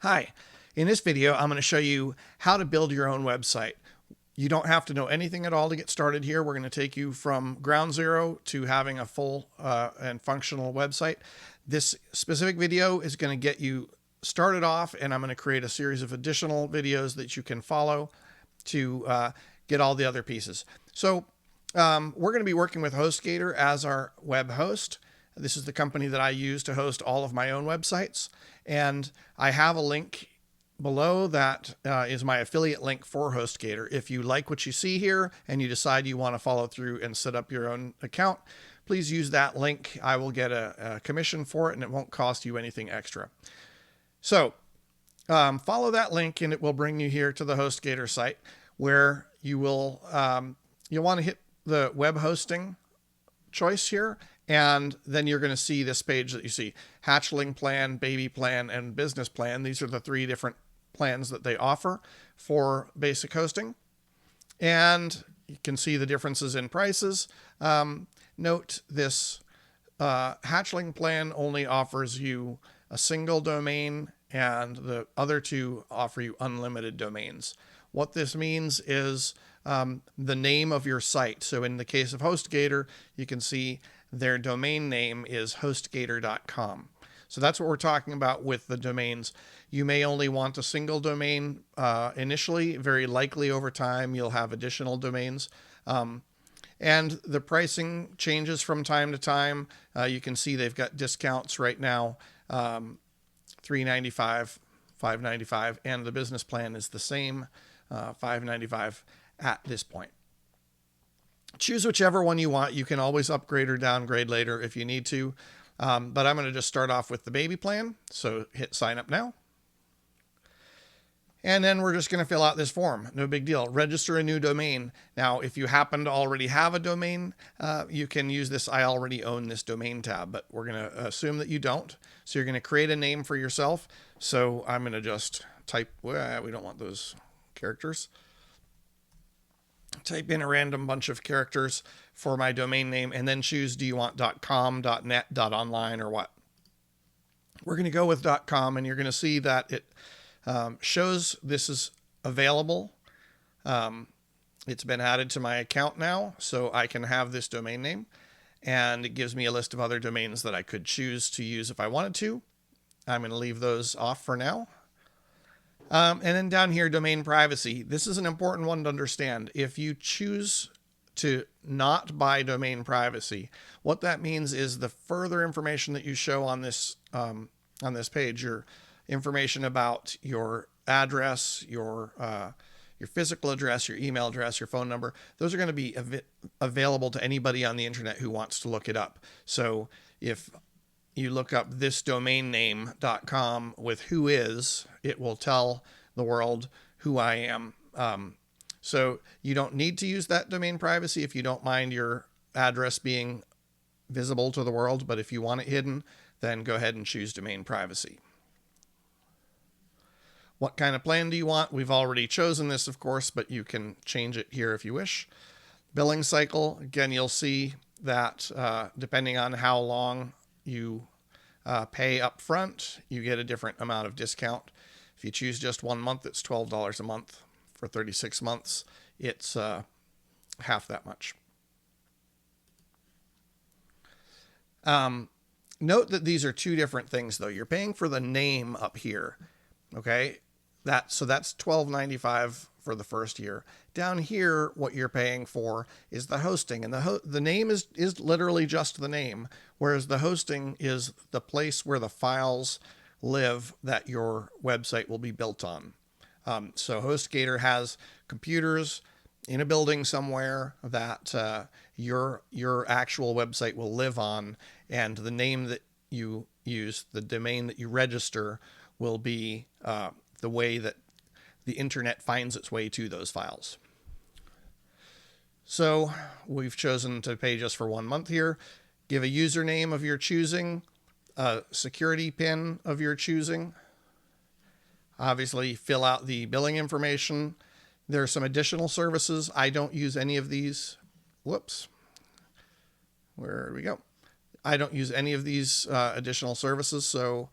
Hi, in this video I'm going to show you how to build your own website. You don't have to know anything at all to get started here. We're going to take you from ground zero to having a full and functional website. This specific video is going to get you started off, and I'm going to create a series of additional videos that you can follow to get all the other pieces. So we're going to be working with Hostgator as our web host. This is the company that I use to host all of my own websites. And I have a link below that is my affiliate link for Hostgator. If you like what you see here and you decide you want to follow through and set up your own account, please use that link. I will get a commission for it, and it won't cost you anything extra. So follow that link and it will bring you here to the Hostgator site, where you will you'll want to hit the web hosting choice here, and then you're going to see this page that you see: hatchling plan, baby plan, and business plan. These are the three different plans that they offer for basic hosting, and you can see the differences in prices. Note this hatchling plan only offers you a single domain, and the other two offer you unlimited domains. What this means is the name of your site. So in the case of Hostgator, you can see their domain name is hostgator.com. So that's what we're talking about with the domains. You may only want a single domain initially. Very likely over time you'll have additional domains. And the pricing changes from time to time. You can see they've got discounts right now, $3.95, $5.95, and the business plan is the same, $5.95 at this point. Choose whichever one you want. You can always upgrade or downgrade later if you need to. But I'm going to just start off with the baby plan. So hit sign up now. And then we're just going to fill out this form. No big deal. Register a new domain. Now, if you happen to already have a domain, you can use this I already own this domain tab, but we're going to assume that you don't. So you're going to create a name for yourself. So I'm going to just type, well, we don't want those characters. Type in a random bunch of characters for my domain name, and then choose, do you want .com, .net, .online, or what? We're going to go with .com, and you're going to see that it shows this is available. It's been added to my account now, so I can have this domain name, and it gives me a list of other domains that I could choose to use if I wanted to. I'm going to leave those off for now. And then down here, domain privacy. This is an important one to understand. If you choose to not buy domain privacy, what that means is the further information that you show on this page, your information about your address, your physical address, your email address, your phone number, those are going to be available to anybody on the internet who wants to look it up. So if you look up this domain name.com with who is, it will tell the world who I am. So you don't need to use that domain privacy if you don't mind your address being visible to the world. But if you want it hidden, then go ahead and choose domain privacy. What kind of plan do you want? We've already chosen this, of course, but you can change it here if you wish. Billing cycle. Again, you'll see that depending on how long you pay up front, you get a different amount of discount. If you choose just 1 month, it's $12 a month. For 36 months, it's half that much. Note that these are two different things, though. You're paying for the name up here, okay? So that's $12.95 for the first year. Down here, what you're paying for is the hosting, and the name is literally just the name, whereas the hosting is the place where the files live that your website will be built on. So Hostgator has computers in a building somewhere that your actual website will live on, and the name that you use, the domain that you register, will be the way that the internet finds its way to those files. So we've chosen to pay just for 1 month here. Give a username of your choosing, a security PIN of your choosing. Obviously, fill out the billing information. There are some additional services. I don't use any of these. Whoops. Where do we go? I don't use any of these additional services, so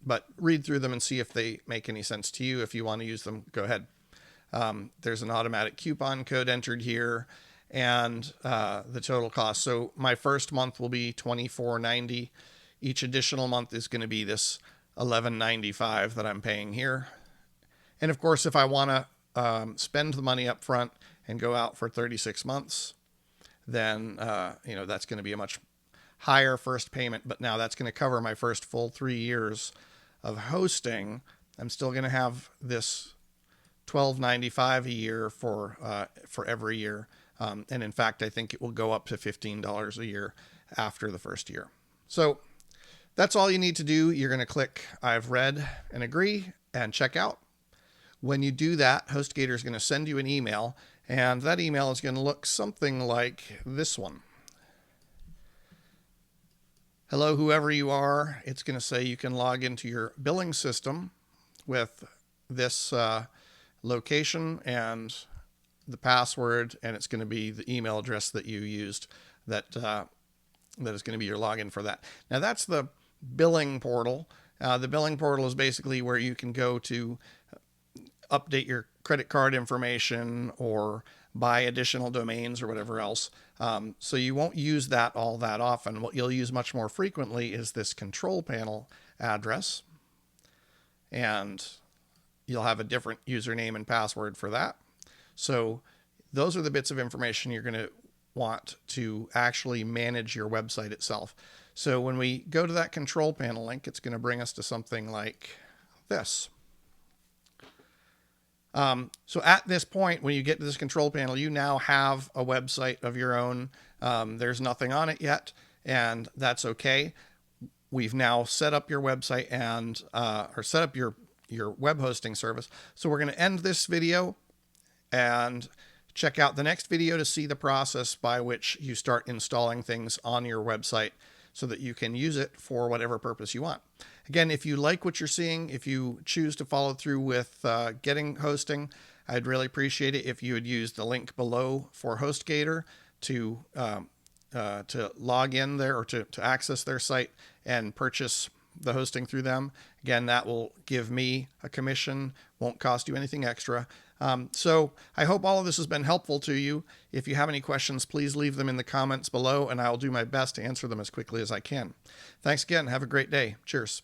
but read through them and see if they make any sense to you. If you want to use them, go ahead. There's an automatic coupon code entered here, and the total cost. So my first month will be $24.90. Each additional month is going to be this $11.95 that I'm paying here. And of course, if I want to spend the money up front and go out for 36 months, then that's going to be a much higher first payment. But now that's going to cover my first full 3 years of hosting. I'm still going to have this $12.95 a year for every year. And in fact, I think it will go up to $15 a year after the first year. So that's all you need to do. You're going to click I've read and agree and check out. When you do that, Hostgator is going to send you an email, and that email is going to look something like this one. Hello, whoever you are. It's going to say you can log into your billing system with this location and the password, and it's going to be the email address that you used that is going to be your login for that. Now that's the billing portal. The billing portal is basically where you can go to update your credit card information or buy additional domains or whatever else. So you won't use that all that often. What you'll use much more frequently is this control panel address, and you'll have a different username and password for that. So those are the bits of information you're going to want to actually manage your website itself. So when we go to that control panel link, it's going to bring us to something like this. So at this point, when you get to this control panel, you now have a website of your own. There's nothing on it yet, and that's okay. We've now set up your website and or set up your web hosting service. So we're going to end this video and check out the next video to see the process by which you start installing things on your website so that you can use it for whatever purpose you want. Again, if you like what you're seeing, if you choose to follow through with getting hosting, I'd really appreciate it if you would use the link below for Hostgator to log in there or to access their site and purchase the hosting through them. Again, that will give me a commission, won't cost you anything extra. So I hope all of this has been helpful to you. If you have any questions, please leave them in the comments below, and I'll do my best to answer them as quickly as I can. Thanks again. Have a great day. Cheers.